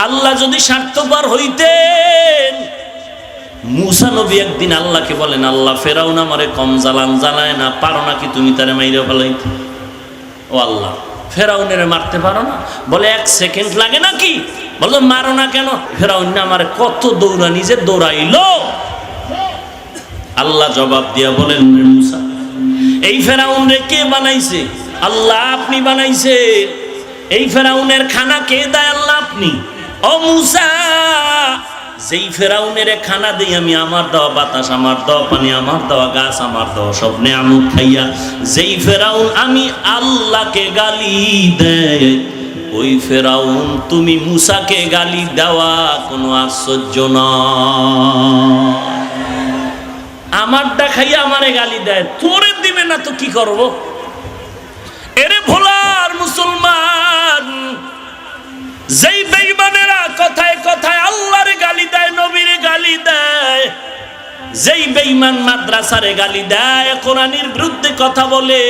আল্লাহ যদি স্বার্থপর হইতেন, মুসা নবী একদিন আল্লাহকে বলেন, আল্লাহ ফেরাউন আমারে কম জ্বালায় না, পারো নাকি তুমি তারে মাইরে ফেলাইতে? ও আল্লাহ, ফেরাউনের মারতে পারো না? বলে 1 সেকেন্ড লাগে নাকি? বলো মারো না কেন? ফেরাউন না আমারে কত দৌড়ানি যে দৌড়াইলো। আল্লাহ জবাব দিয়া বলেন, মুসা, এই ফেরাউন রে কে বানাইছে? আল্লাহ আপনি বানাইছে। এই ফেরাউনের খানা কে দেয়? আল্লাহ আপনি। ও মুসা, যেই ফেরাউনের খানা দেই আমি, আমার দেওয়া বাতাস, আমার দেওয়া পানি, আমার দেওয়া গাছ, আমার দেওয়া সব নেয়ামত খাইয়া, যেই ফেরাউন আমি আল্লাহকে গালি দেয়, ওই ফেরাউন তুমি মুসাকে গালি দেওয়া কোনো আশ্চর্য না। আমারটা খাইয়া আমারে গালি দেয়, তোরে দিবে না তো কি করব? এরে ভোলার মুসলমান, যেই বেঈমানেরা কথায় কথায় আল্লাহরে গালি দেয়, নবীরে গালি দেয়, যেই বেঈমান মাদ্রাসারে গালি দেয়, কোরআনের বিরুদ্ধে কথা বলে,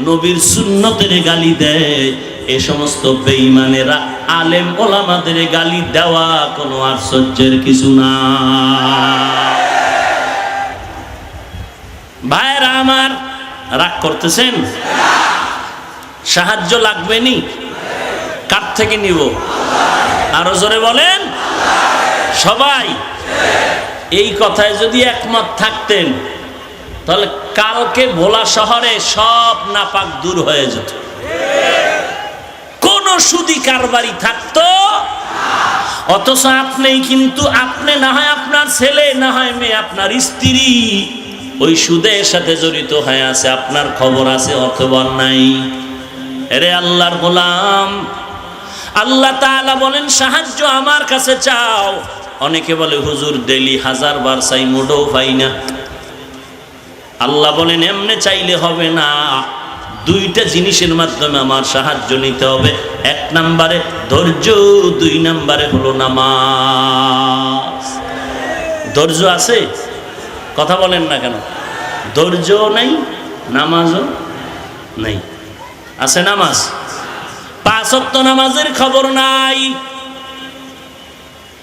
নবীর সুন্নতের গালি দেয়, এই সমস্ত বেঈমানেরা আলেম ওলামাদের গালি দেওয়া কোনো আশ্চর্যের কিছু না। ভাইরা আমার, রাগ করতেছেন? সাহায্য লাগবে নি? কার থেকে নিব? আরো জোরে বলেন। সবাই এই কথায় যদি একমত থাকতেন, তাহলে কালকে ভোলা শহরে সব নাপাক দূর হয়ে যেত, কোন সুদি কারবারি থাকতো। অথচ আপনি কিন্তু, আপনি না হয় আপনার ছেলে, না হয় মেয়ে, আপনার স্ত্রী ওই সুদের সাথে জড়িত হয়ে আছে, আপনার খবর আছে অথবা নাই। এরে আল্লাহর গোলাম, আল্লাহ তাআলা বলেন সাহায্য আমার কাছে চাও। অনেকে বলে হুজুর ডেইলি 1000 বার চাই, মোটেও পাই না। আল্লাহ বলেন এমনে চাইলে হবে না, 2টা জিনিসের মাধ্যমে আমার সাহায্য নিতে হবে। 1 নম্বরে ধৈর্য, 2 নম্বরে হলো নামাজ। ধৈর্য আছে? কথা বলেন না কেন? ধৈর্যও নাই, নামাজও নাই। আছে নামাজ? 5 ওয়াক্ত নামাজের খবর নাই।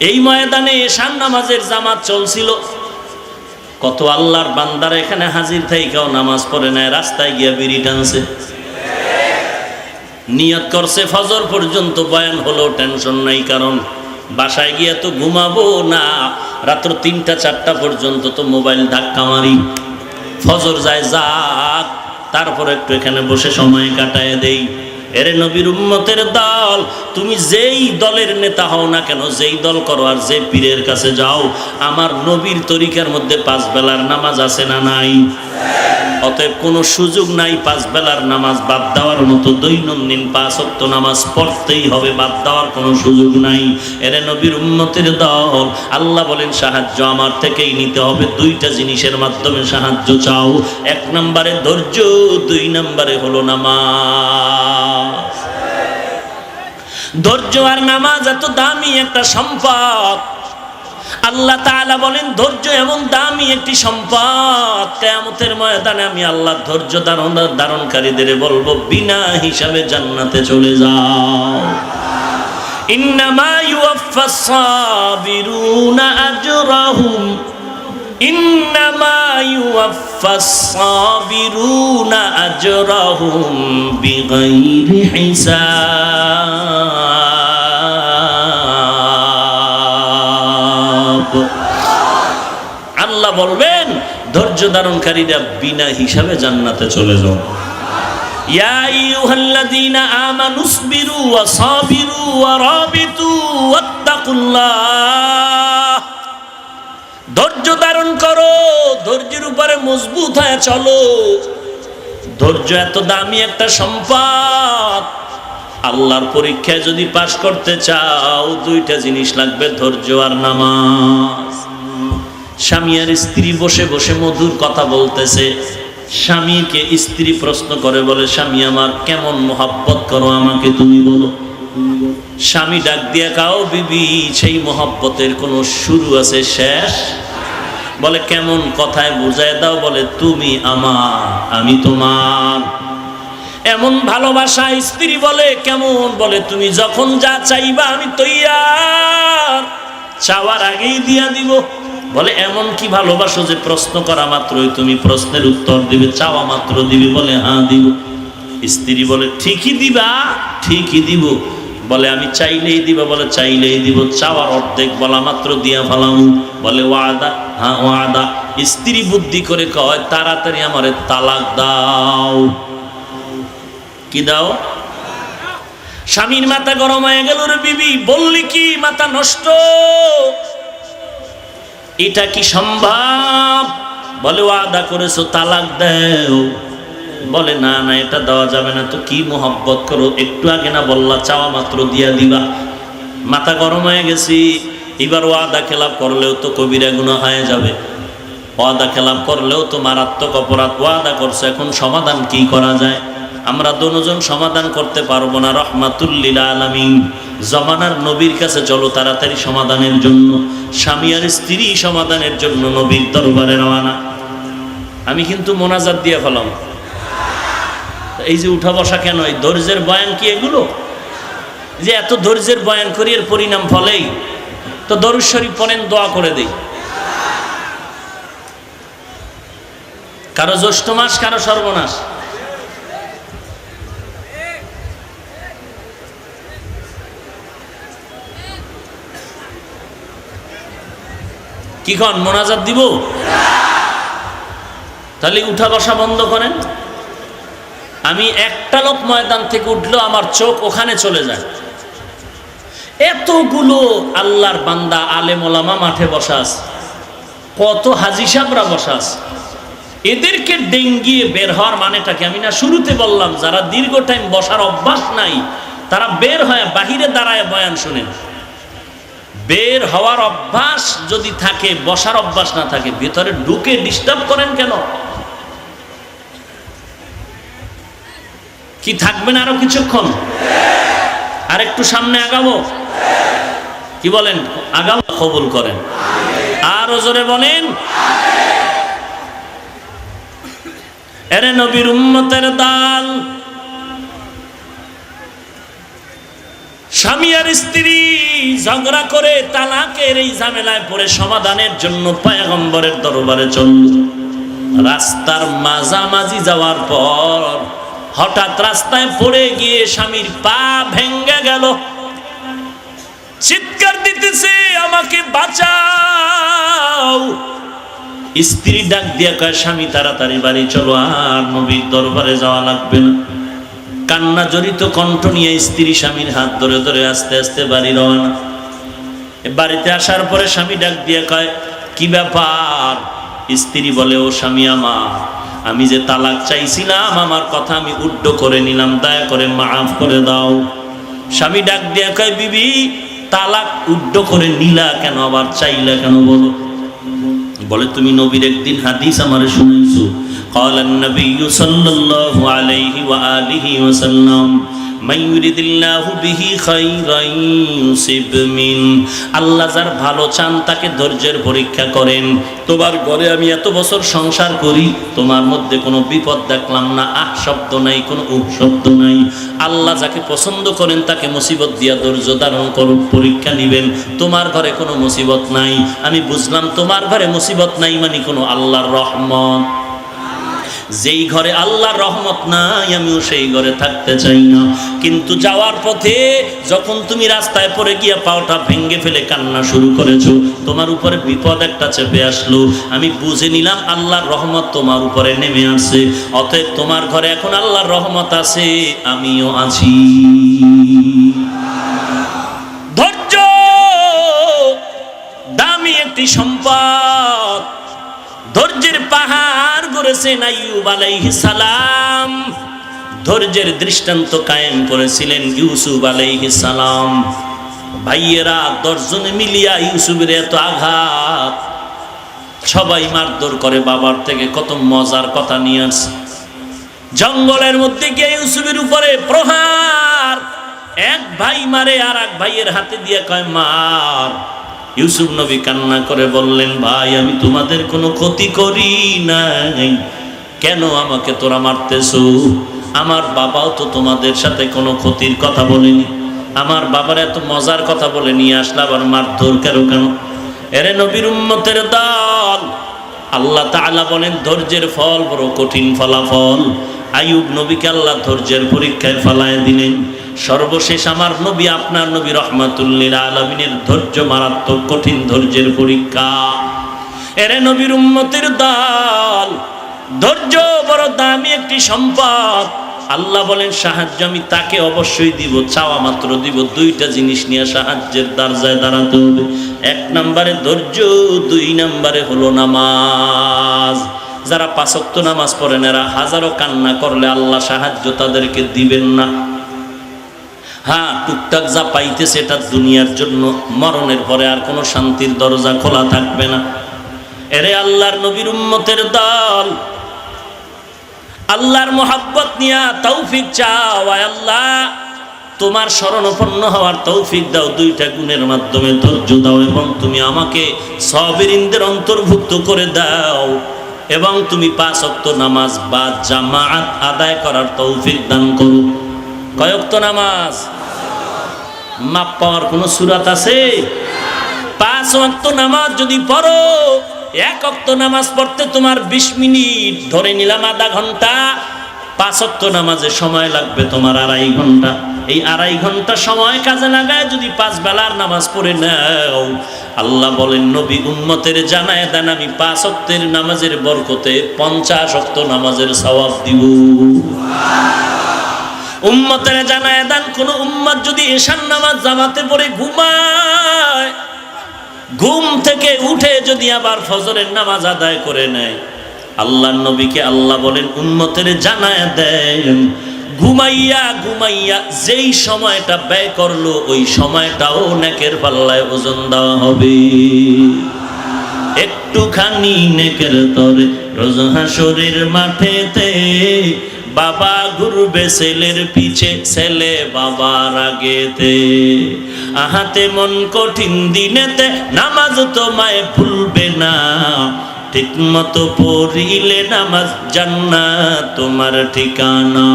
এই ময়দানে এশার নামাজের জামাত চলছিল, কত আল্লাহর বান্দারা এখানে হাজির থাইকাও নামাজ পড়ে নাই, রাস্তায় গিয়া বিড়ি টানছে। নিয়ত করছে ফজর পর্যন্ত বয়ান হলো, টেনশন নাই, কারণ বাসায় গিয়া তো ঘুমাবো না, রাত্র 3টা 4টা পর্যন্ত তো মোবাইল ধাক্কা মারি, ফজর যায় যাক, তারপর একটু এখানে বসে সময় কাটায় দেই। এরে নবীর উম্মতের দল, তুমি যেই দলের নেতা হও না কেন, যেই দল করো আর যে পীরের কাছে যাও, আমার নবীর তরিকার মধ্যে 5 বেলার নামাজ আছে না নাই? অতএব কোনো সুযোগ নাই 5 বেলার নামাজ বাদ দেওয়ার মতো। দৈনন্দিন 5 ওয়াক্ত নামাজ পড়তেই হবে, বাদ দেওয়ার কোনো সুযোগ নাই। এরে নবীর উম্মতের দল, আল্লাহ বলেন সাহায্য আমার থেকেই নিতে হবে। 2টা জিনিসের মাধ্যমে সাহায্য চাও। 1 নম্বরে ধৈর্য, 2 নম্বরে হলো নামাজ। ধৈর্য আর নামাজ এত দামি একটা সম্পদ। আল্লাহ তাআলা বলেন ধৈর্য এমন দামি একটি সম্পদ, কিয়ামতের ময়দানে আমি আল্লাহ ধৈর্য ধারণকারীদের বলবো বিনা হিসাবে জান্নাতে চলে যাও। ইন্নামা ইউওয়াফাস সাবিরুনা আজরাহুম, ইন্নামা ইউওয়াফাস সাবিরুনা আজরাহুম বিগাইরি হিসাব। আল্লাহ বলবেন ধৈর্য ধারণকারীরা বিনা হিসাবে জান্নাতে চলে যাও। ইয়া আইয়ুহাল্লাযীনা আমানুসবিরু ওয়া সাবিরু ওয়া রাবিতু ওয়াত্তাকুল্লাহ। ধৈর্য ধারণ করো, ধৈর্যের উপরে মজবুত হয়ে চলো। ধৈর্য এত দামি একটা সম্পদ। আল্লাহর পরীক্ষায় যদি পাশ করতে চাও, 2টা জিনিস লাগবে, ধৈর্য আর নামাজ। স্বামী আর স্ত্রী বসে বসে মধুর কথা বলতেছে, স্বামীকে স্ত্রী প্রশ্ন করে, বলে স্বামী আমার কেমন মোহাব্বত করো, আমাকে তুমি বলো। স্বামী ডাক দিয়া কাও বিবি, সেই মোহাব্বতের কোনো শুরু আছে শেষ? বলে কেমন, কথায় বুঝায় দাও। বলে তুমি আমার, আমি তোমার। এমন ভালোবাসা। স্ত্রী বলে কেমন? বলে তুমি যখন যা চাইবা আমি তৈয়ার। চাওয়ার আগেই দিয়া দিব। বলে এমন কি ভালোবাসো যে প্রশ্ন করা মাত্রই তুমি প্রশ্নের উত্তর দিবে, চাওয়া মাত্র দিবে? বলে হ্যাঁ দিব। স্ত্রী বলে ঠিকই দিবা? ঠিকই দিব। বলে আমি চাইলেই দিবা? বলে চাইলেই দিব। চাওয়ার অর্ধেক বলা মাত্র দিয়া ফেলাম। বলে ওয়াদা? হ্যাঁ ওয়াদা। স্ত্রী বুদ্ধি করে কয় তাড়াতাড়ি আমারে তালাক দাও। কি দাও? স্বামীর মাথা গরম হয়ে গেল। রে বিবি, বললি কি মাথা নষ্ট? এটা কি সম্ভব? বলে ওয়াদা করেছো, তালাক দাও। বলে না না, এটা দেওয়া যাবে না। তো কি মোহব্বত করো, একটু আগে না বললা চাওয়া মাত্র দিয়া দিবা? মাথা গরম হয়ে গেছি। এবার ওয়াদা খেলাপ করলেও তো কবিরা গুনাহ হয়ে যাবে, ওয়াদা খেলাপ করলেও তো মারাত্মক অপরাধ। ওয়াদা করছে, এখন সমাধান কি করা যায়? আমরা দুজন সমাধান করতে পারবো না। রহমাতুল লিল আলামিন জমানার নবীর কাছে চলো তাড়াতাড়ি সমাধানের জন্য। স্বামী আর স্ত্রী সমাধানের জন্য নবীর দরবারে রওনা। আমি কিন্তু মোনাজাত দিয়ে ফেলাম। এই যে উঠা বসা কেন? এই ধৈর্যের বয়ান কি এগুলো? যে এত ধৈর্যের বয়ান করি, এর পরিণাম ফলেই তো দরুদ শরীফ পড়েন, দোয়া করে দেই। কারো জ্যৈষ্ঠ মাস, কারো সর্বনাশ। কি কন, মোনাজাত দিব? তাহলে উঠা বসা বন্ধ করেন। আমি একটা লোক ময়দান থেকে উঠলো, আমার চোখ ওখানে চলে যায়। এতগুলো আল্লাহর বান্দা আলেম ওলামা মাঠে বসা আছে, কত হাজি সাহেবরা বসা আছে। এদেরকে ডেঙ্গিয়ে বের হওয়ার মানেটাকে আমি না শুরুতে বললাম, যারা দীর্ঘ টাইম বসার অভ্যাস নাই তারা বের হয় বাহিরে দাঁড়ায় বয়ান শুনেন। বের হওয়ার অভ্যাস যদি থাকে, বসার অভ্যাস না থাকে, ভিতরে ঢুকে ডিস্টার্ব করেন কেন? কি থাকবেন আরো কিছুক্ষণ? আর একটু সামনে আগাবো? কি বলেন? আগাবো? কবুল করেন। আরো জোরে বলেন। এরে নবীর উম্মতের দল, স্বামী আর স্ত্রী ঝগড়া করে তালাকের এই ঝামেলায় পড়ে সমাধানের জন্য পয়গম্বরের দরবারে চলল। রাস্তার মাঝামাঝি যাওয়ার পর হঠাৎ রাস্তায় পড়ে গিয়ে স্বামীর পা ভেঙ্গে গেল। চিৎকার দিতেছে, আমাকে বাঁচাও। স্ত্রী ডাক দিয়া কয়, স্বামী তাড়াতাড়ি বাড়ি চলো, আর নবীর দরবারে যাওয়া লাগবে না। কান্না জড়িত কণ্ঠ নিয়ে স্ত্রী স্বামীর হাত ধরে ধরে আস্তে আস্তে বাড়ি রওনা। বাড়িতে আসার পরে স্বামী ডাক দিয়া কয়, কি ব্যাপার? স্ত্রী বলে, ও স্বামী আমার, আমি যে তালাক চাইছিলাম, আমার কথা আমি উড্ড করে নিলাম, দয়া করে মাফ করে দাও। স্বামী ডাক দিয়া কয়, বিবি তালাক উড্ড করে নিলা কেন, আবার চাইলা কেন বলো? বলে, তুমি নবীর একদিন হাদিস আমারে শুনাইছো। قال النبي صلى الله عليه وآله وسلم من يريد الله به خيرا يصب من। আল্লাহ যার ভালো চান তাকে ধৈর্যের পরীক্ষা করেন। তোমার ঘরে আমি এত বছর সংসার করি, তোমার মধ্যে কোনো বিপদ দেখলাম না, আহ শব্দ নাই, কোনো উহ শব্দ নাই। আল্লাহ যাকে পছন্দ করেন তাকে মুসিবত দিয়া ধৈর্য ধারণ করুন, পরীক্ষা নিবেন। তোমার ঘরে কোনো মুসিবত নাই, আমি বুঝলাম তোমার ঘরে মুসিবত নাই মানে কোনো আল্লাহর রহমত। যেই ঘরে আল্লাহর রহমত নাই, আমিও সেই ঘরে থাকতে চাই না। কিন্তু যাওয়ার পথে যখন তুমি রাস্তায় পড়ে গিয়ে পাওটা ভেঙে ফেলে কান্না শুরু করেছো, তোমার উপরে বিপদ একটা চেপে আসলো, আমি বুঝে নিলাম আল্লাহর রহমত তোমার উপরে নেমে আসছে। অতএব তোমার ঘরে এখন আল্লাহর রহমত আছে, আমিও আছি। ধৈর্য দামি একটি সম্পদ। ধৈর্যের পাহাড় গড়েছেন আইয়ুব আলাইহিস সালাম। ধৈর্যের দৃষ্টান্ত কায়েম করেছিলেন ইউসুফ আলাইহিস সালাম। ভাইয়েরা 10 জনে মিলিয়া ইউসুফের এত আঘাত, সবাই মারধর করে, বাবার থেকে কত মজার কথা নিয়ে আসে। জঙ্গলের মধ্যে গিয়ে ইউসুফের উপরে প্রহার, এক ভাই মারে আর এক ভাইয়ের হাতে দিয়ে কয় মার। ইউসুফ নবী কান্না করে বললেন, ভাই আমি তোমাদের কোনো ক্ষতি করি নাই, কেন আমাকে তোরা মারতেছো? আমার বাবাও তো তোমাদের সাথে কোনো ক্ষতির কথা বলেনি। আমার বাবার এত মজার কথা বলে নিয়ে আসলে আবার মারধর কেন? এরে নবীর উম্মতের দল, আল্লাহ তাআলা বলেন ধৈর্যের ফল বড় কঠিন ফলাফল। আইয়ুব নবীকে আল্লাহ ধৈর্যের পরীক্ষায় ফলায় দিলেন। সর্বশেষ আমার নবী, আপনার নবী রাহমাতুল লিল আলামিনের ধৈর্য মারাত্মক কঠিন ধৈর্যের পরীক্ষা। এরে নবীর উম্মতের দল, ধৈর্য বড় দামি একটি সম্পদ। আল্লাহ বলেন সাহায্য আমি তাকে অবশ্যই দিব, চাওয়া মাত্র দিব। দুইটা জিনিস নিয়ে সাহায্যের দরজায় দাঁড়াতে হবে। এক নম্বরে ধৈর্য, দুই নম্বরে হলো নামাজ। যারা 5 ওয়াক্ত নামাজ পড়েন এরা হাজারো কান্না করলে আল্লাহ সাহায্য তাদেরকে দিবেন না। হ্যাঁ, টুকটাক যা পাইতেছে এটা দুনিয়ার জন্য, মরণের পরে আর কোনো শান্তির দরজা খোলা থাকবে না। এরে আল্লাহর নবীর উম্মতের দল, আল্লাহর মোহাব্বত নিয়া তৌফিক চাও। আল্লাহ তোমার শরণাপন্ন হওয়ার তৌফিক দাও, দুইটা গুণের মাধ্যমে ধৈর্য দাও, এবং তুমি আমাকে সাবিরিনদের অন্তর্ভুক্ত করে দাও, এবং তুমি 5 ওয়াক্ত নামাজ বা জামাআত আদায় করার তৌফিক দান করো। কয় ওয়াক্ত নামাজ? মাপ পাওয়ার কোনো সূরাত আছে? 5 ওয়াক্ত নামাজ যদি পড়ো, 1 ওয়াক্ত নামাজ পড়তে তোমার 20 মিনিট, ধরে নিলাম আধা ঘন্টা। 5 ওয়াক্ত নামাজে সময় লাগবে তোমার 2.5 ঘন্টা। এই 2.5 ঘন্টা সময় কাজে লাগায় যদি 5 বেলার নামাজ পড়ে নাও, আল্লাহ বলেন নবী উম্মতের জানায় দেন আমি 5 ওয়াক্তের নামাজের বরকতে 50 ওয়াক্ত নামাজের সওয়াব দিব। উম্মতের জানায় দেন কোন উম্মত যদি এশার নামাজ জামাতে পড়ে ঘুমায়, ঘুম থেকে উঠে যদি আবার ফজরের নামাজ আদায় করে নেয়, আল্লাহর নবীকে আল্লাহ বলেন উম্মতের জানায় দেন ঘুমাইয়া ঘুমাইয়া যেই সময়টা ব্যয় করলো ওই সময়টাও নেকের পাল্লায় ওজন দেওয়া হবে। একটুখানি নেকের তরে রোজ হাসরের মাঠেতে বাবা ঘুরবে ছেলের পিছে, ছেলে বাবার আগেতে। আহাতে মন কঠিন দিনেতে নামাজ তোমায় ভুলবে না, ঠিক মতো পড়িলে নামাজ জান্নাত তোমার ঠিকানা।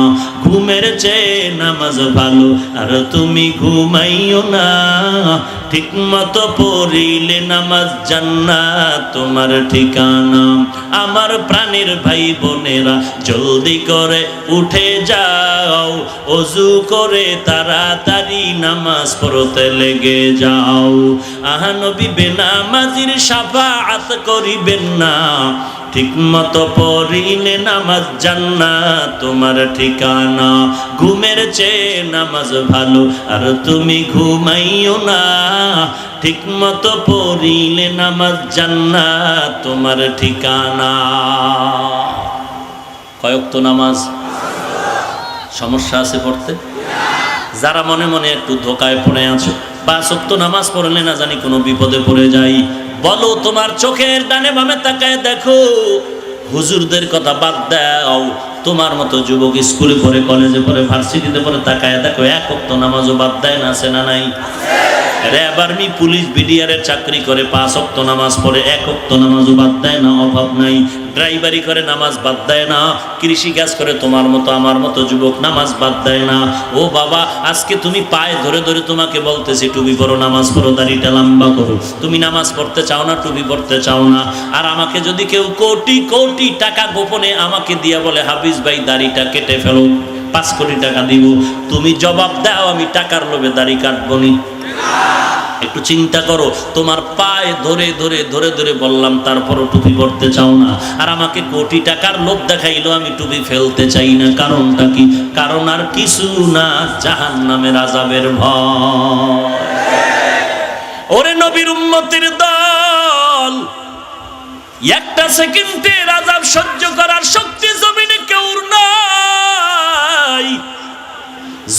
ঘুমের চেয়ে নামাজ ভালো আর তুমি ঘুমাইও না, ঠিক মতো পড়িলে নামাজ জান্নাত তোমার ঠিকানা। আমার প্রাণের ভাই বোনেরা জলদি করে উঠে যাও, ওযু করে তাড়াতাড়ি নামাজ পড়তে লেগে যাও। আহা নবী বেনামাজির শাফাআত করিবেন না, ঠিক মতো পড়িলে নামাজ জান্নাত তোমার ঠিকানা। ঘুমের চেয়ে নামাজ ভালো আর তুমি ঘুমাইও না, ঠিক মতো পড়িলে নামাজ জান্নাত তোমার ঠিকানা। কয় ওয়াক্ত নামাজ? সমস্যা আছে পড়তে? যারা মনে মনে একটু ধোকায় পড়ে আছো, 5 ওয়াক্ত নামাজ পড়লে না জানি কোনো বিপদে পড়ে যাই, বলো তোমার চোখের ডানে বামে তাকায় দেখো, হুজুরদের কথা বাদ দাও, তোমার মতো যুবক স্কুলে পড়ে, কলেজে পড়ে, ভার্সিটিতে পড়ে, তাকায় দেখো 1 ওয়াক্ত নামাজও বাদ দেয় না, আছে না নাই? র্যাব আর্মি পুলিশ বিডিআরের চাকরি করে, 5 ওয়াক্ত নামাজ পড়ে, 1 ওয়াক্ত নামাজও বাদ দেয় না, অভাব নাই। ড্রাইভারি করে নামাজ বাদ দেয় না, কৃষি কাজ করে তোমার মতো আমার মতো যুবক নামাজ বাদ দেয় না। ও বাবা, আজকে তুমি পায়ে ধরে ধরে তোমাকে বলতেছি টুপি পরো, নামাজ পড়ো, দাড়িটা লম্বা করো। তুমি নামাজ পড়তে চাও না, টুপি পড়তে চাও না। আর আমাকে যদি কেউ কোটি কোটি টাকা গোপনে আমাকে দিয়ে বলে হাফিজ ভাই দাড়িটা কেটে ফেলো, 5 কোটি টাকা দিব, তুমি জবাব দাও আমি টাকার লোভে দাড়ি কাটবো নি? একটু চিন্তা করো, তোমার পায়ে ধরে ধরে ধরে ধরে বললাম, তারপরও টুপি পড়তে চাও না। আর আমাকে কোটি টাকার লোভ দেখাইলো, আমি টুপি ফেলতে চাই না। কারণটা কি? কারণ আর কিছু না, জাহান্নামের আযাবের ভয়। ওরে নবীর উম্মতের দল, একটা সেকেন্ডের আযাব সহ্য করার শক্তি জমিনে কেউ নাই।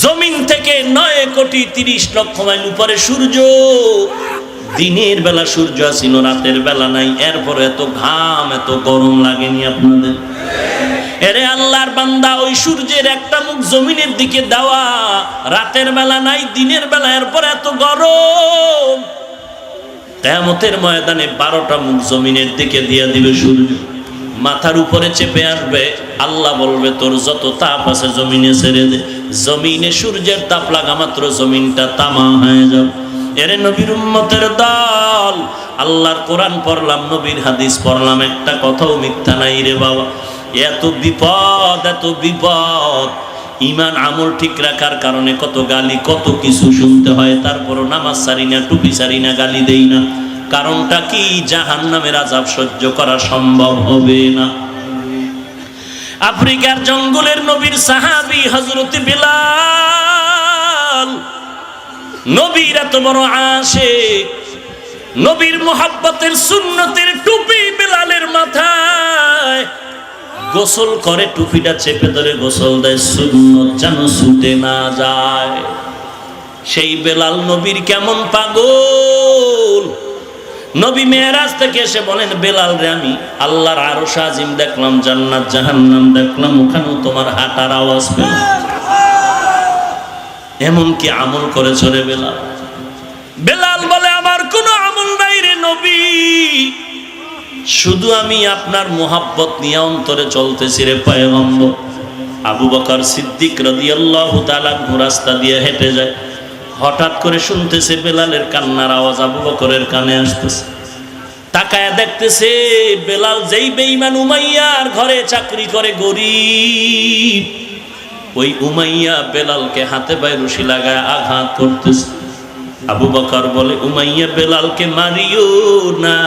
জমিন থেকে 9 কোটি 30 লক্ষ মাইল উপরে সূর্য, দিনের বেলা সূর্য আসিল, রাতের বেলা নাই, এরপরে এত ঘাম এত গরম লাগেনি আপনাদের? এরে আল্লাহর বান্দা, ওই সূর্যের একটা মুখ জমিনের দিকে দেওয়া, রাতের বেলা নাই, দিনের বেলা, এরপর এত গরম। কিয়ামতের ময়দানে 12টা মুখ জমিনের দিকে দিয়ে দিবে সূর্য, মাথার উপরে চেপে আসবে। আল্লাহ বলবে তোর যত তাপ আছে জমিনে ছেড়ে দে, জমিনে সূর্যের তাপ লাগা মাত্র জমিনটা তামা হয়ে যাবে। এরে নবীর উম্মতের দল, আল্লাহর কোরআন পড়লাম, নবীর হাদিস পড়লাম, একটা কথাও মিথ্যা নাই রে বাবা। এত বিপদ, এত বিপদ। ইমান আমল ঠিক রাখার কারণে কত গালি, কত কিছু শুনতে হয়, তারপরও নামাজ সারি না, টুপি সারি না, গালি দেই না। কারণটা কি? জাহান্নামের আযাব সহ্য করা সম্ভব হবে না। আফ্রিকার জঙ্গলের নবীর সাহাবী হযরত বিলাল, নবীর এত বড় আশিক, নবীর মুহাব্বতের সুন্নতের টুপি বিলালের মাথায়। গোসল করে টুপিটা চেপে ধরে গোসল দেয়, সুন্নত যেন ছুটে না যায়। সেই বেলাল নবীর কেমন পাগল। নবী মেরাজ থেকে এসে বলেন, বেলাল রে, আমি আল্লাহর আরশ আজিম দেখলাম, জান্নাত জাহান্নাম দেখলাম, ওখানেও তোমার হাঁটার আওয়াজ পেলাম। এমন কি আমল করেছ রে বেলাল? বেলাল বলে, আমার কোনো আমল নাই রে নবী, শুধু আমি আপনার মোহাব্বত নিয়ে অন্তরে চলতেছি রে পয়গম্বর। আবু বকর সিদ্দিক রাদিয়াল্লাহু তাআলা রাস্তা দিয়ে হেঁটে যায়, হঠাৎ করে শুনতেছে বেলালের কান্নার আওয়াজ আবু বকরের কানে আসতেছে। তাকায় দেখতেছে বেলাল যেই বেঈমান উমাইয়ার ঘরে চাকরি করে, গরিব, ওই উমাইয়া বেলালকে হাতে পায়ে রশি লাগায় আঘাত করতেছে। আবু বকর বলে, উমাইয়া বেলালকে মারিও না,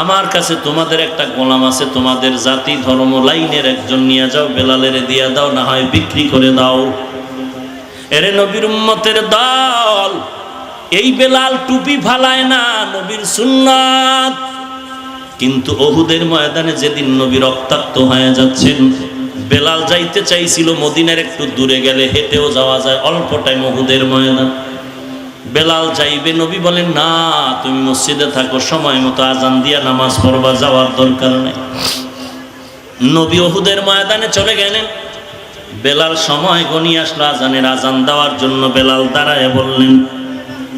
আমার কাছে তোমাদের একটা গোলাম আছে, তোমাদের জাতি ধর্ম লাইনের একজন নিয়ে যাও, বেলালের দিয়া দাও, না হয় বিক্রি করে দাও। এরে নবীর উম্মতের দল, এই বেলাল টুপি ফালায় না, নবীর সুন্নাত। কিন্তু উহুদের ময়দানে যেদিন নবী রক্তাক্ত হয়ে যাচ্ছেন, বেলাল যাইতে চাইছিল মদিনার একটু দূরে গেলে হেঁটেও যাওয়া যায়, অল্প টাইম উহুদের ময়দান। বেলাল যাইবে, নবী বলেন, না, তুমি মসজিদে থাকো, সময় মতো আজান দিয়া নামাজ পড়বা, যাওয়ার দরকার নেই। নবী উহুদের ময়দানে চলে গেলেন। বেলাল সময় গনিয়ে আসলো আজানের, আজান দেওয়ার জন্য বেলাল দাঁড়ায় বললেন,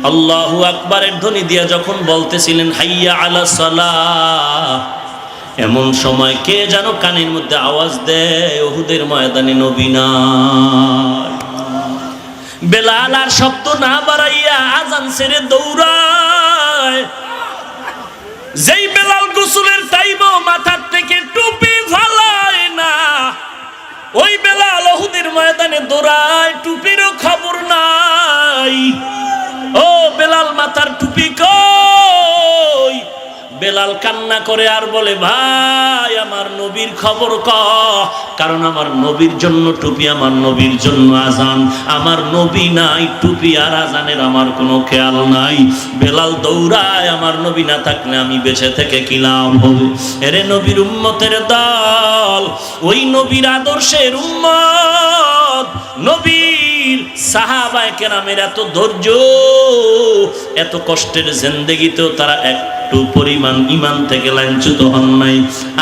আল্লাহু আকবারের ধ্বনি দিয়া যখন বলতেছিলেন হাইয়া আলা সালাহ, এমন সময় কে যেন কানের মধ্যে আওয়াজ দেয়, উহুদের ময়দানে নবী নাই। বেলাল আর শব্দ না বাড়াইয়া আজান ছেড়ে দৌড়ায়। যেই বেলাল গোসলের টাইমও মাথার থেকে টুপি ফালায় না, ওই বেলাল উহুদের ময়দানে দৌড়ায়, টুপিরও খবর নাই। ও বেলাল, মাথার টুপি কই? বেলাল কান্না করে আর বলে, ভাই, আমার নবীর খবর ক, কারণ আমার নবীর জন্য টুপি, আমার নবীর জন্য আজান। আমার নবী নাই, টুপি আর আজানের আমার কোনো খেয়াল নাই। বেলাল দৌড়ায়, আমার নবী না থাকলে আমি বেঁচে থেকে কি লাভ হবে? এরে নবীর উম্মতের দল, ওই নবীর আদর্শের উম্মত, নবীর সাহাবায়ে কেরামের এত ধৈর্য, এত কষ্টের জিন্দেগিতেও তারা একটু পরিমাণ ঈমান থেকে লাঞ্ছিত হন নাই।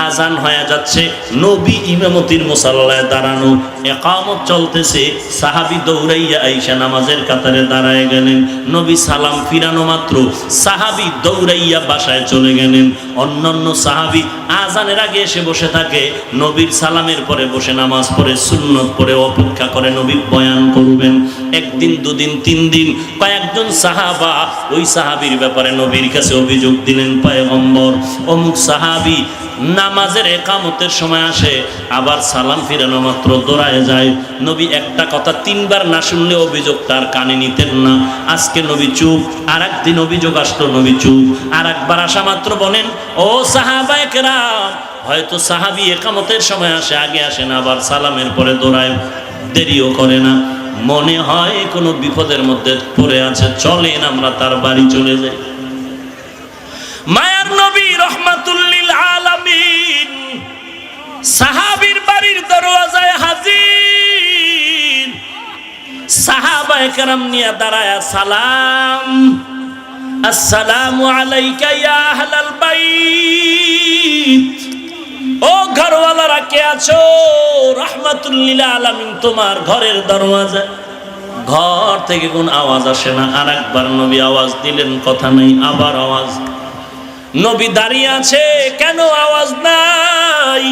আজান হয়ে যাচ্ছে, নবী ইমামতির মুসাল্লায় দাঁড়ানো, ইকামত চলতেছে, সাহাবী দৌড়াইয়া আইসা নামাজের কাতারে দাঁড়ায় গেলেন। নবী সালাম ফিরানো মাত্র সাহাবী দৌড়াইয়া বাসায় চলে গেলেন। অন্যান্য সাহাবী আজানের আগে এসে বসে থাকে, নবীর সালামের পরে বসে নামাজ পড়ে, সুন্নত পড়ে অপেক্ষা করে নবী বয়ান করবেন। একদিন, দুদিন, 3 দিন, কয়েকজন সাহাবা ওই সাহাবীর ব্যাপারে নবীর কাছে অভিযোগ দিলেন, পয়গম্বর, অমুক সাহাবী নামাজের ইকামতের সময় আসে, আবার সালাম ফিরানো মাত্র দৌড়ায় যায়। নবী একটা কথা 3 বার না শুনলে অভিযোগ তার কানে নিতেন না। আজকে নবী চুপ, আর একদিন অভিযোগ আসলো, নবী চুপ, আর একবার আসা মাত্র বলেন, ও সাহাবায়ে কেরাম, হয়তো সাহাবী ইকামতের সময় আসে, আগে আসে না, আবার সালামের পরে দৌড়ায়, দেরিও করে না, মনে হয় কোনো বিপদের মধ্যে পড়ে আছে, চলেন আমরা তার বাড়ি চলে যাই। মায়ার নবী রহমাতুল লিল আলামিন সাহাবীর বাড়ির দরওয়াজায় হাজির। সাহাবায়ে কেরাম নিয়ে দাঁড়ায়া সালাম, আসসালামু আলাইকা ইয়া আহলাল বাইত, ও ঘরওয়ালারা কে আছো? রহমাতুল লিল আলামিন তোমার ঘরের দরওয়াজা। ঘর থেকে কোন আওয়াজ আসে না। আর একবার নবী আওয়াজ দিলেন, কথা নেই, আবার আওয়াজ। নবী দাঁড়িয়ে আছে, কেন আওয়াজ নাই?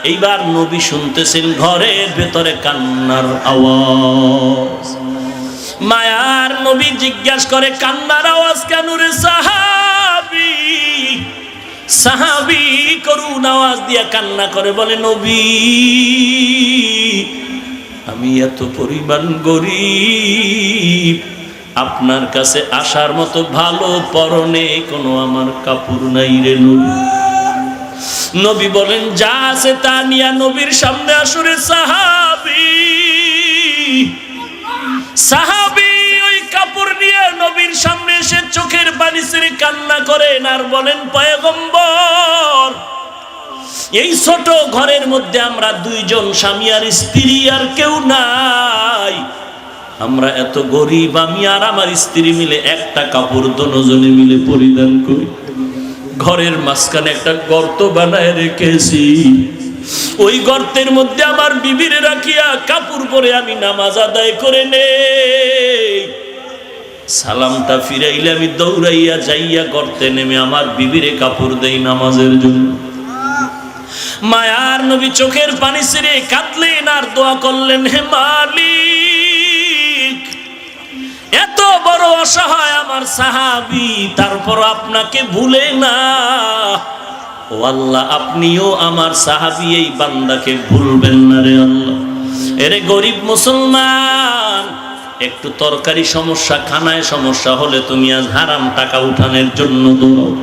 এইবার নবী শুনতেছেন ঘরের ভেতরে কান্নার আওয়াজ। মায়ার নবী জিজ্ঞাসা করে, কান্নার আওয়াজ কেন রে সাহাবী? সাহাবী করুণ আওয়াজ দিয়া কান্না করে বলে, নবী আমি এত পরিমাণ গরীব, আপনার কাছে আসার মতো ভালো পরনে কোনো আমার কাপড় নাই রে নবী। নবী বলেন, যা আছে তা নিয়া নবীর সামনে আসরে সাহাবী। সাহাবী ওই কাপড় নিয়ে নবীর সামনে এসে চোখের পানি ছেড়ে কান্না করেন আর বলেন, পয়গম্বর এই ছোট ঘরের মধ্যে আমরা দুইজন স্বামী আর স্ত্রী, আর কেউ নাই। আমরা এত গরিব, আমি আর আমার স্ত্রী মিলে একটা কাপড় দুজনে মিলে পরিধান করি। ঘরের মাঝখানে একটা গর্ত বানায় রেখেছি, ওই গর্তের মধ্যে আমার বিবিরে রাখিয়া কাপড় পরে আমি নামাজ আদায় করে নেই। সালামটা ফিরাইলে আমি দৌড়াইয়া যাইয়া গর্তে নেমে আমার বিবিরে কাপড় দেই নামাজের জন্য। মায়ার নবী চোখের পানি ছেড়ে কাঁদলেন আর দোয়া করলেন, হে মালিক এত বড় অসহায় আমার সাহাবী, তারপর আপনাকে ভুলে না। ও আল্লাহ আপনিও আমার সাহাবী এই বান্দাকে ভুলবেন না রে আল্লাহ। এরে গরিব মুসলমান, একটু তরকারি সমস্যা, খানায় সমস্যা হলে তুমি আজ হারাম টাকা উঠানোর জন্য দৌড়াও।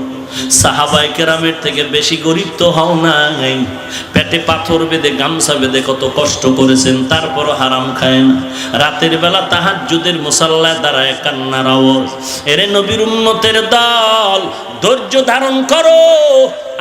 সাহাবায়ে কেরামের থেকে বেশি গরিব তো হও নাই। পেটে পাথর বেঁধে গামছা বেঁধে কত কষ্ট করেছেন, তারপর হারাম খায় না। রাতের বেলা তাহাজ্জুদের মুসাল্লায় দাঁড়ায় কান্নার আওয়াজ। এরে নবীর উম্মতের দল, ধৈর্য ধারণ করো,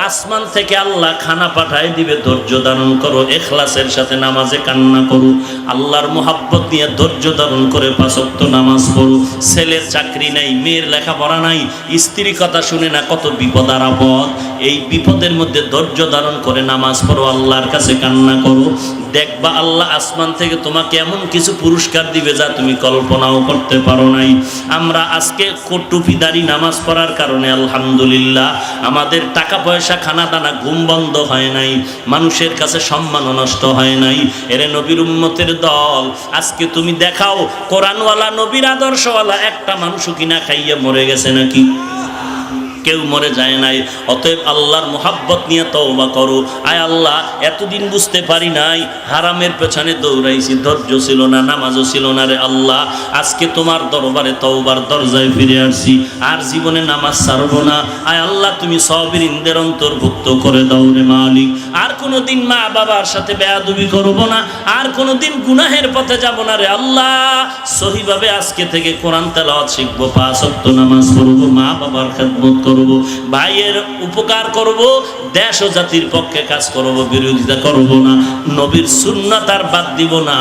আসমান থেকে আল্লাহ খানা পাঠায় দিবে। ধৈর্য ধারণ করো, ইখলাসের সাথে নামাজে কান্না করো, আল্লাহর মোহাব্বত নিয়ে ধৈর্য ধারণ করে 5 ওয়াক্ত নামাজ পড়ো। ছেলের চাকরি নাই, মেয়ের লেখাপড়া নাই, স্ত্রী কথা শুনে না, কত বিপদ আর আপদ। এই বিপদের মধ্যে ধৈর্য ধারণ করে নামাজ পড়ো, আল্লাহর কাছে কান্না করো। দেখবা আল্লাহ আসমান থেকে তোমাকে এমন কিছু পুরস্কার দিবে যা তুমি কল্পনাও করতে পারো নাই। আমরা আজকে টুপিদারি নামাজ পড়ার কারণে আলহামদুলিল্লাহ আমাদের টাকা পয়সা, খানা দানা, ঘুম বন্ধ হয় নাই, মানুষের কাছে সম্মানও নষ্ট হয় নাই। এরে নবীর উম্মতের দল, আজকে তুমি দেখাও কোরআনওয়ালা, নবীর আদর্শওয়ালা একটা মানুষও কিনা খাইয়া মরে গেছে নাকি? কেউ মরে যায় নাই। অতএব আল্লাহর মোহাব্বত নিয়ে তওবা করো। আয় আল্লাহ, এতদিন বুঝতে পারি নাই, হারামের পেছনে দৌড়াইছি, ধৈর্য ছিল না, নামাজও ছিল না রে আল্লাহ। আজকে তোমার দরবারে তওবার দরজায় ফিরে আসছি, আর জীবনে নামাজ ছাড়বো না। আয় আল্লাহ, তুমি সাবিরিনদের অন্তর্ভুক্ত করে দাও রে মালিক। আর কোনোদিন মা বাবার সাথে বেয়াদবি করব না, আর কোনোদিন গুনাহের পথে যাব না রে আল্লাহ। সহিভাবে আজকে থেকে কোরআন তেলাওয়াত শিখবো, 5 ওয়াক্ত নামাজ পড়বো, মা বাবার খেদমত করব, ভাইয়ের উপকার করব, দেশ ও জাতির পক্ষে কাজ করব, বিরোধিতা করব না, নবীর সুন্নাত আর বাদ দিব না।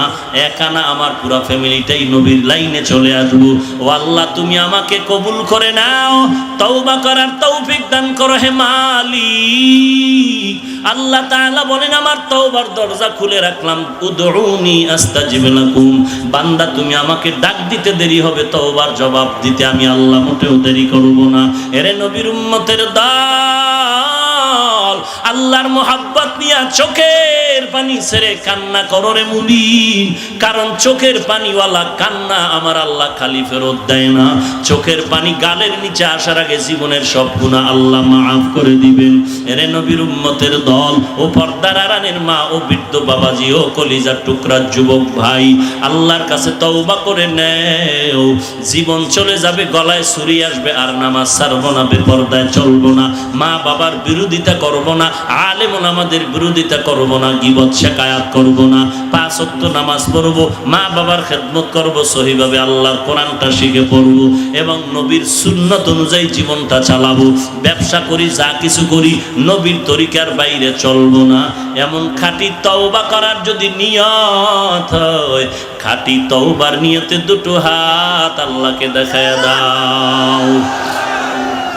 একানা আমার পুরো ফ্যামিলিটাই নবীর লাইনে চলে আসবো। ও আল্লাহ, তুমি আমাকে কবুল করে নাও, তওবা করার তৌফিক দান করো হে মালিক। আল্লাহ তাআলা বলেন, আমার তওবার দরজা খুলে রাখলাম, উদউনি আস্তাজিব লাকুম। বান্দা তুমি আমাকে ডাক দিতে দেরি হবে, তওবার জবাব দিতে আমি আল্লাহ মোটেও দেরি করব না। এরে নবীর উম্মতের দল, আল্লাহর মোহাব্বত নিয়ে চোখের পানি ছেড়ে কান্না করো রে মুমিন। কারণ চোখের পানিওয়ালা কান্না আমার আল্লাহ খালি ফেরত দেয় না। চোখের পানি গালের নিচে আসার আগে জীবনের সব গুনাহ আল্লাহ মাফ করে দিবেন। এরে নবীর উম্মতের দল, ও পর্দার আড়ালের মা, ও বৃদ্ধ বাবাজি, ও কলিজার টুকরা যুবক ভাই, আল্লাহর কাছে তওবা করে নেও। জীবন চলে যাবে, গলায় ছুরি আসবে, আর নামাজ ছাড়বো না, বেপরদায় চলবো না, মা বাবার বিরোধিতা করবো না, আলেম ওলামাদের বিরোধিতা করবো না, গীবত শিকায়াত করবো না, 5 ওয়াক্ত নামাজ পড়বো, মা বাবার খেদমত করবো, সহিভাবে আল্লাহর কোরআনটা শিখে পড়বো এবং নবীর সুন্নাত অনুযায়ী জীবনটা চালাবো। ব্যবসা করি, যা কিছু করি, নবীর তরিকার বাইরে চলবো না। এমন খাঁটি তওবা করার যদি নিয়ত হয়, খাঁটি তওবার নিয়তে 2 হাত আল্লাহকে দেখায় দাও।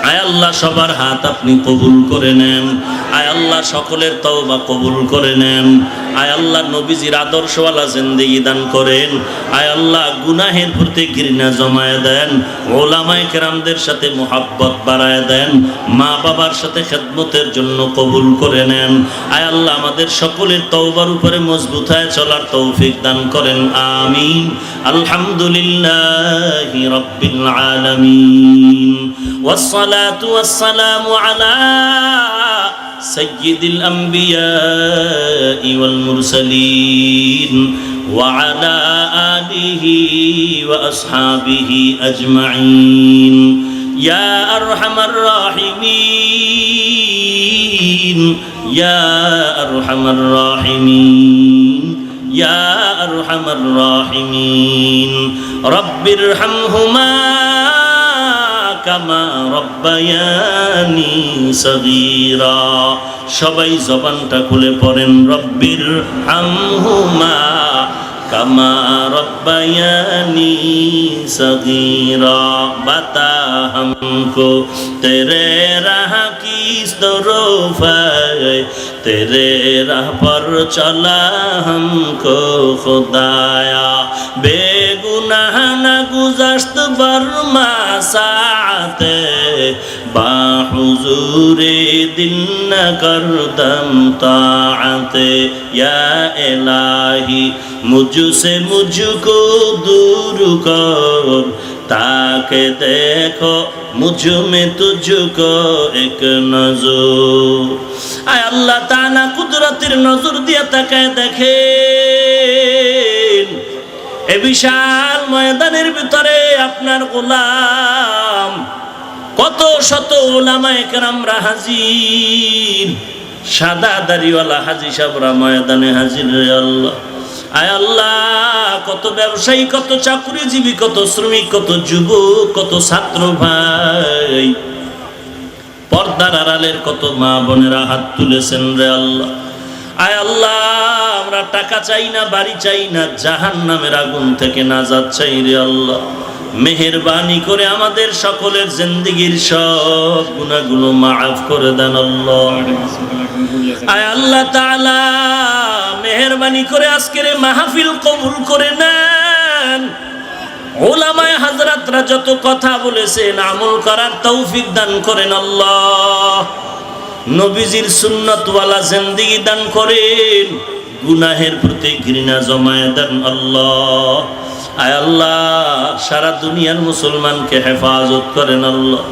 আয় আল্লাহ, সবার হাত আপনি কবুল করে নেন। আয় আল্লাহ সকলের তওবা কবুল করে নেন। আয় আল্লাহ নবীজির আদর্শওয়ালা জিন্দেগি দান করেন। আয় আল্লাহ গুনাহের প্রতি ঘৃণা জমায়ে দেন, ওলামায়ে কেরামদের সাথে মুহাব্বত বাড়ায় দেন, মা বাবার সাথে খেদমতের জন্য কবুল করে নেন। আয় আল্লাহ আমাদের সকলের তওবার উপরে মজবুত হয়ে চলার তৌফিক দান করেন, আমিন। আলহামদুলিল্লাহি রাব্বিল আলামিন ওয়াসসালাতু ওয়াসসালামু আলা সাইয়্যিদিল আমবিয়াই ওয়াল মুরসালিন ওয়া আলা আলিহি ওয়া আসহাবিহি আজমাইন। ইয়া আরহামার রাহিমিন, ইয়া আরহামার রাহিমিন, ইয়া আরহামার রাহিমিন। রব্বিরহামহুমা কামা রব্বায়ানি সগীরা। সবাই জবানটা খুলে পড়েন, রব্বিরহামহুমা কামা রব্বায়ানি সগীরা। বাতা हमको तेरे राह की तरफ है, तेरे राह पर चला हमको खुदाया। बेगुनाह न गुज़श्त बरमा साते, बाहुज़ूरे दिल न करदम ताअते। या इलाही मुझसे मुझको दूर कर, ताके देखो मुझ में तुझको एक नजर। आय अल्लाह ताआला कुदरतेर नजर दिया ताकाय देखेन ए विशाल ময়দানের ভিতরে আপনার গোলাম কত শত উলামায়ে কেরামরা হাজির, সাদা দাড়িওয়ালা হাজী সাহেবরা ময়দানে হাজির রে আল্লাহ। আয় আল্লাহ কত ব্যবসায়ী, কত চাকরিজীবী, কত শ্রমিক, কত যুবক, কত ছাত্র ভাই, পর্দার আড়ালের কত মা বোনেরা হাত তুলেছেন রে আল্লাহ। আয় আল্লাহ আমরা টাকা চাই না, বাড়ি চাই না, জাহান্নামের আগুন থেকে নাজাত চাই রে আল্লাহ। মেহেরবানি করে আমাদের সকলের জিন্দেগীর সব গুনাহগুলো মাফ করে দেন আল্লাহ। আয় আল্লাহ তাআলা মেহেরবানি করে আজকের মাহফিল কবুল করে নেন। উলামায়ে হযরতরা যত কথা বলেছেন আমল করার তৌফিক দান করেন আল্লাহ। নবীজির সুন্নাতওয়ালা জিন্দেগি দান করেন, গুনাহের প্রতি ঘৃণা জমায়ে দেন আল্লাহ। আয় আল্লাহ সারা দুনিয়ার মুসলমানকে হেফাজত করেন আল্লাহ।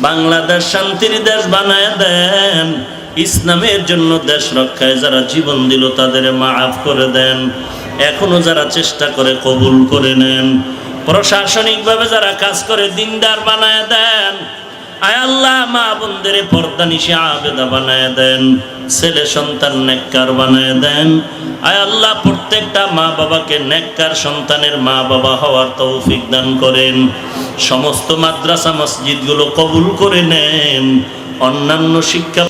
বাংলাদেশ শান্তির দেশ বানায় দেন। ইসলামের জন্য দেশ রক্ষায় যারা জীবন দিল তাদের মাফ করে দেন। এখনো যারা চেষ্টা করে কবুল করে নেন। প্রশাসনিকভাবে যারা কাজ করে দিনদার বানায় দেন। আয় আল্লাহ মা বোনদের পর্দানিশি আবেদা বানায় দেন, ছেলে সন্তান নেককার বানায় দেন। আয় আল্লাহ প্রত্যেকটা মা বাবাকে নেককার সন্তানের মা বাবা হওয়ার তৌফিক দান করেন। সমস্ত মাদ্রাসা মসজিদগুলো কবুল করে নেন। অন্যান্য শিক্ষা